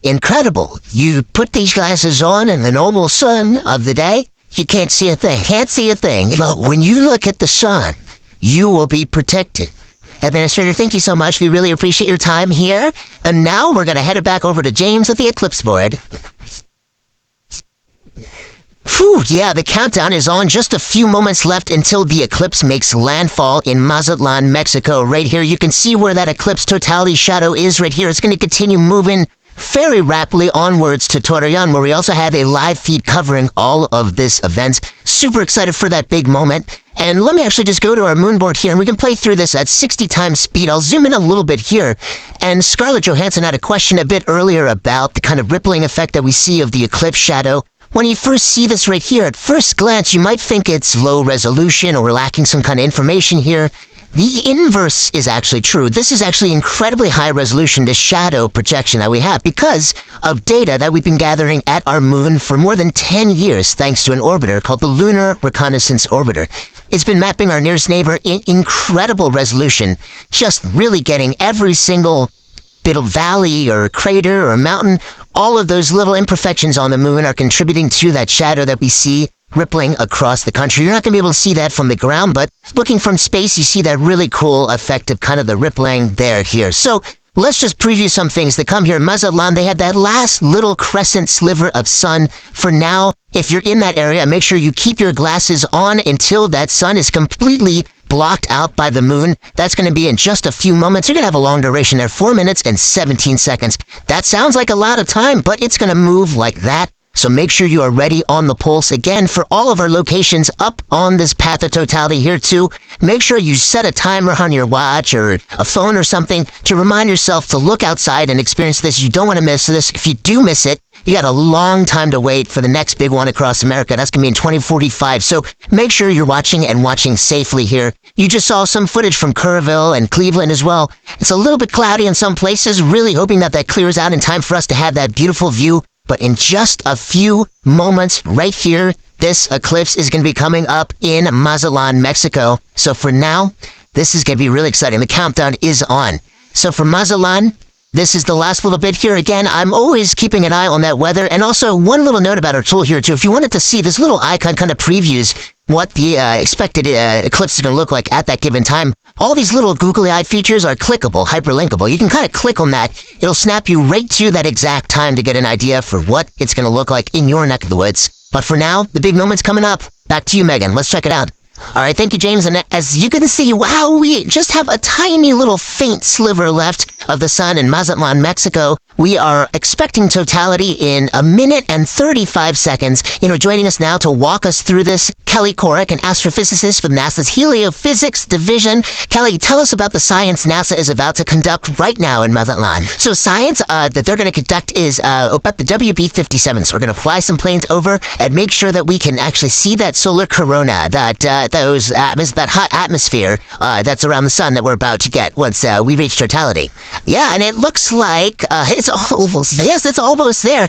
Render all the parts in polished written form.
incredible. You put these glasses on in the normal sun of the day, you can't see a thing. Can't see a thing. But when you look at the sun, you will be protected. Administrator, thank you so much. We really appreciate your time here. And now we're going to head it back over to James at the Eclipse board. Whew, yeah, the countdown is on. Just a few moments left until the eclipse makes landfall in Mazatlán, Mexico. Right here, you can see where that eclipse totality shadow is right here. It's going to continue moving very rapidly onwards to Torreon, where we also have a live feed covering all of this event. Super excited for that big moment. And let me actually just go to our moon board here, and we can play through this at 60 times speed. I'll zoom in a little bit here. And Scarlett Johansson had a question a bit earlier about the kind of rippling effect that we see of the eclipse shadow. When you first see this right here, at first glance, you might think it's low resolution or lacking some kind of information here. The inverse is actually true. This is actually incredibly high resolution, the shadow projection that we have, because of data that we've been gathering at our moon for more than 10 years, thanks to an orbiter called the Lunar Reconnaissance Orbiter. It's been mapping our nearest neighbor in incredible resolution, just really getting every single bit of valley or crater or mountain. All of those little imperfections on the moon are contributing to that shadow that we see rippling across the country. You're not going to be able to see that from the ground, but looking from space, you see that really cool effect of kind of the rippling there here. So let's just preview some things that come here. Mazatlán, they had that last little crescent sliver of sun. For now, if you're in that area, make sure you keep your glasses on until that sun is completely blocked out by the moon. That's going to be in just a few moments. You're going to have a long duration there, 4 minutes and 17 seconds. That sounds like a lot of time, but it's going to move like that. So make sure you are ready on the pulse. Again, for all of our locations up on this path of totality here too, make sure you set a timer on your watch or a phone or something to remind yourself to look outside and experience this. You don't want to miss this. If you do miss it, you got a long time to wait for the next big one across America. That's going to be in 2045. So make sure you're watching and watching safely here. You just saw some footage from Kerrville and Cleveland as well. It's a little bit cloudy in some places, really hoping that that clears out in time for us to have that beautiful view. But in just a few moments right here, this eclipse is going to be coming up in Mazatlán, Mexico. So for now, this is going to be really exciting. The countdown is on. So for Mazatlán, this is the last little bit here. Again, I'm always keeping an eye on that weather. And also, one little note about our tool here, too. If you wanted to see, this little icon kind of previews what the expected eclipse is going to look like at that given time. All these little googly-eyed features are clickable, hyperlinkable. You can kind of click on that. It'll snap you right to that exact time to get an idea for what it's going to look like in your neck of the woods. But for now, the big moment's coming up. Back to you, Megan. Let's check it out. All right, thank you, James. And as you can see, wow, we just have a tiny little faint sliver left of the sun in Mazatlán, Mexico. We are expecting totality in 1 minute and 35 seconds. Joining us now to walk us through this, Kelly Korrick, an astrophysicist from NASA's Heliophysics Division. Kelly, tell us about the science NASA is about to conduct right now in Mazatlán. So science that they're going to conduct is about the WB-57. So we're going to fly some planes over and make sure that we can actually see that solar corona, that hot atmosphere that's around the sun that we're about to get once we reach totality. Yeah, and it looks like it's almost, yes, it's almost there.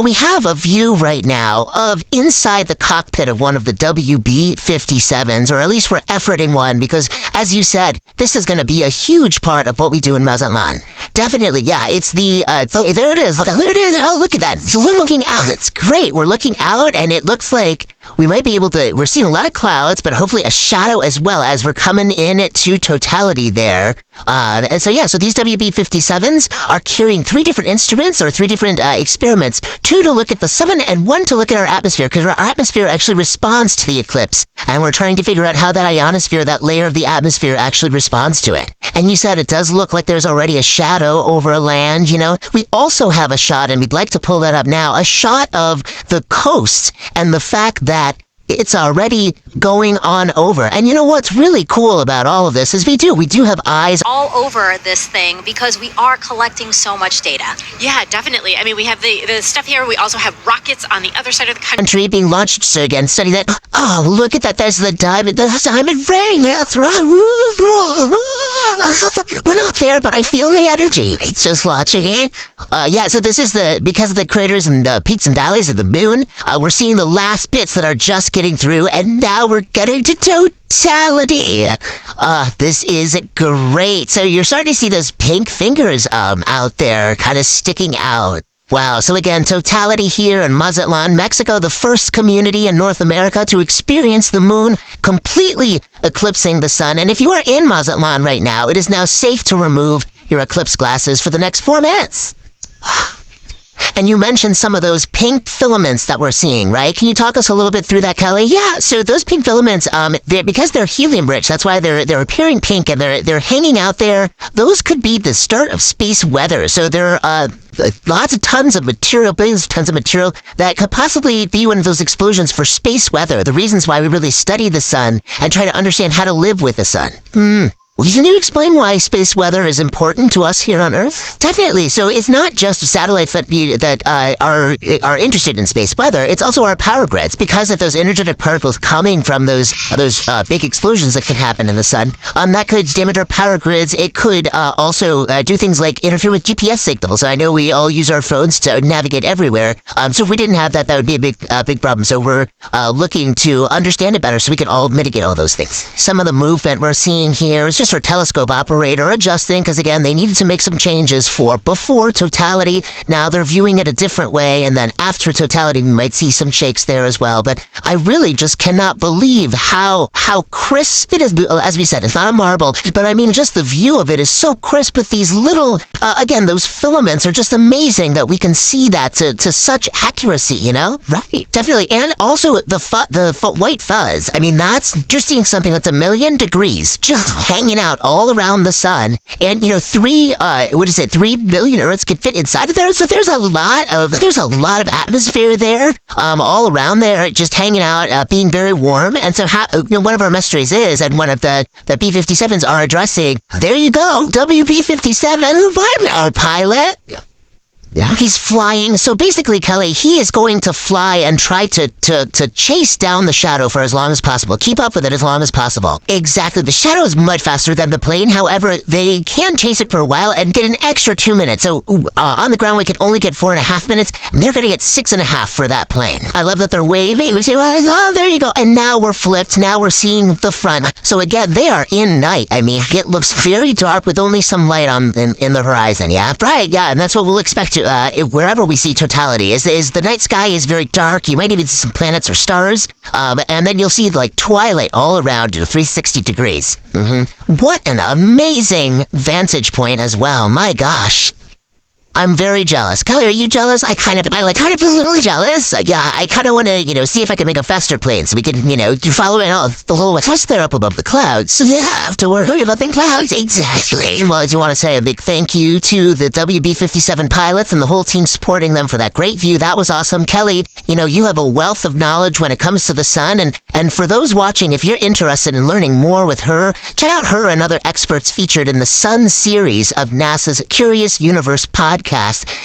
We have a view right now of inside the cockpit of one of the WB-57s, or at least we're efforting one, because as you said, this is going to be a huge part of what we do in Mazatlán. Definitely, yeah, it's the, there it is, there it is, oh, look at that. So we're looking out, it's great, we're looking out, and it looks like we might be able to, we're seeing a lot of clouds, but hopefully a shadow as well as we're coming in to totality there. And so, yeah, so these WB-57s are carrying 3 different instruments or 3 different experiments, 2 to look at the sun and 1 to look at our atmosphere, because our atmosphere actually responds to the eclipse. And we're trying to figure out how that ionosphere, that layer of the atmosphere, actually responds to it. And you said it does look like there's already a shadow over land, We also have a shot, and we'd like to pull that up now, a shot of the coast and the fact that it's already going on over. And you know what's really cool about all of this is we do have eyes all over this thing because we are collecting so much data. Yeah, definitely. I mean, we have the stuff here. We also have rockets on the other side of the country being launched. So again, study that. Oh, look at that. There's the diamond ring. That's right. We're not there, but I feel the energy. It's just launching it. Yeah, so this is because of the craters and the peaks and valleys of the moon, we're seeing the last bits that are just getting through, and now we're getting to totality. This is great. So you're starting to see those pink fingers out there kind of sticking out. Wow, so again, Totality here in Mazatlán, Mexico, the first community in North America to experience the moon completely eclipsing the sun. And if you are in Mazatlán right now, it is now safe to remove your eclipse glasses for the next 4 minutes. And you mentioned some of those pink filaments that we're seeing, right? Can you talk us a little bit through that, Kelly? Yeah, so those pink filaments, because they're helium-rich, that's why they're appearing pink and they're hanging out there. Those could be the start of space weather. So there are tons of material that could possibly be one of those explosions for space weather. The reasons why we really study the sun and try to understand how to live with the sun. Well, can you explain why space weather is important to us here on Earth? Definitely. So it's not just satellites that are interested in space weather. It's also our power grids, because of those energetic particles coming from those big explosions that can happen in the sun. That could damage our power grids. It could also do things like interfere with GPS signals. I know we all use our phones to navigate everywhere. So if we didn't have that, that would be a big problem. So we're looking to understand it better so we can all mitigate all those things. Some of the movement we're seeing here is just our telescope operator adjusting, because again, they needed to make some changes for before Totality. Now they're viewing it a different way, and then after Totality, we might see some shakes there as well. But I really just cannot believe how crisp it is. As we said, it's not a marble, but I mean, just the view of it is so crisp with these little, again, those filaments are just amazing that we can see that to such accuracy, you know? Right. Definitely. And also the white fuzz. I mean, you're seeing something that's 1,000,000 degrees just hanging out all around the sun. And, 3 billion Earths could fit inside of there. So there's a lot of atmosphere there, all around there, just hanging out, being very warm. And so one of our mysteries is, and one of the B-57s are addressing, there you go, WB-57, our pilot. Yeah. He's flying. So basically, Kelly, he is going to fly and try to chase down the shadow for as long as possible. Keep up with it as long as possible. Exactly. The shadow is much faster than the plane. However, they can chase it for a while and get an extra 2 minutes. So on the ground, we can only get 4.5 minutes. And they're going to get 6.5 for that plane. I love that they're waving. We say, oh, there you go. And now we're flipped. Now we're seeing the front. So again, they are in night. I mean, it looks very dark with only some light in the horizon. Yeah. Right. Yeah. And that's what we'll expect wherever we see Totality is the night sky is very dark. You might even see some planets or stars, and then you'll see like twilight all around you, 360 degrees. What an amazing vantage point as well. My gosh. I'm very jealous. Kelly, are you jealous? I'm kind of a little jealous. Yeah, I kind of want to, see if I can make a faster plane so we can, follow it all the whole way. Plus, they're up above the clouds, so they have to worry about the clouds. Exactly. Well, I do want to say a big thank you to the WB-57 pilots and the whole team supporting them for that great view. That was awesome. Kelly, you have a wealth of knowledge when it comes to the sun, and for those watching, if you're interested in learning more with her, check out her and other experts featured in the Sun series of NASA's Curious Universe podcast.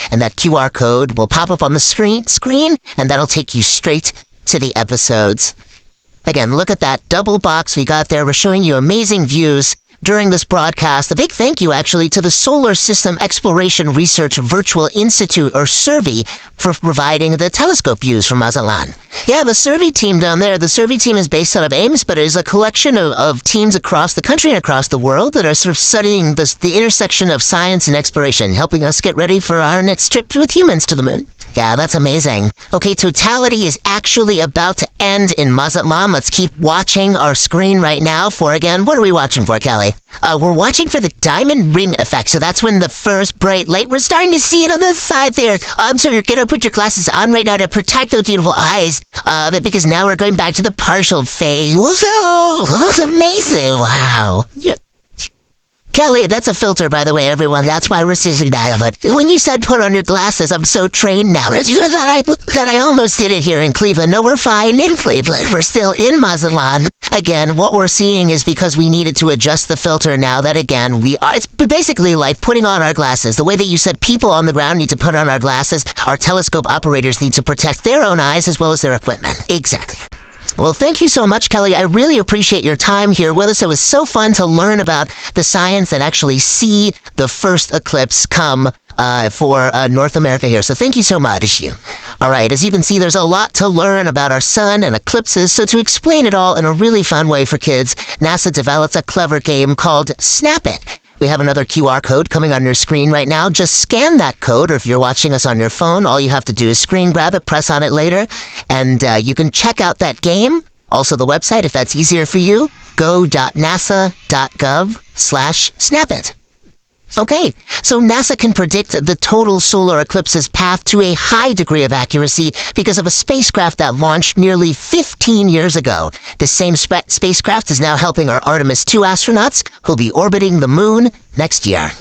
And that QR code will pop up on the screen, and that'll take you straight to the episodes. Again, look at that double box we got there. We're showing you amazing views during this broadcast. A big thank you, actually, to the Solar System Exploration Research Virtual Institute, or SERVI, for providing the telescope views from Mazatlán. Yeah, the SERVI team down there, the SERVI team is based out of Ames, but it is a collection of teams across the country and across the world that are sort of studying the intersection of science and exploration, helping us get ready for our next trip with humans to the moon. Yeah, that's amazing. Okay, Totality is actually about to end in Mazatlán. Let's keep watching our screen right now for, again, what are we watching for, Kelly? We're watching for the diamond ring effect. So that's when the first bright light, we're starting to see it on the side there. So you're going to put your glasses on right now to protect those beautiful eyes. Because now we're going back to the partial phase. Whoa, that's amazing. Wow. Yeah. Kelly, that's a filter, by the way, everyone. That's why we're sitting down. But when you said put on your glasses, I'm so trained now. That I almost did it here in Cleveland. No, we're fine in Cleveland. We're still in Mazatlán. Again, what we're seeing is because we needed to adjust the filter now that, again, it's basically like putting on our glasses. The way that you said people on the ground need to put on our glasses, our telescope operators need to protect their own eyes as well as their equipment. Exactly. Well, thank you so much, Kelly. I really appreciate your time here with us. It was so fun to learn about the science and actually see the first eclipse come for North America here. So thank you so much. All right, as you can see, there's a lot to learn about our sun and eclipses. So to explain it all in a really fun way for kids, NASA developed a clever game called Snap It, We have another QR code coming on your screen right now. Just scan that code, or if you're watching us on your phone, all you have to do is screen grab it, press on it later, and you can check out that game. Also the website, if that's easier for you, go.nasa.gov/snapit. Okay, so NASA can predict the total solar eclipse's path to a high degree of accuracy because of a spacecraft that launched nearly 15 years ago. The same spacecraft is now helping our Artemis 2 astronauts who'll be orbiting the moon next year.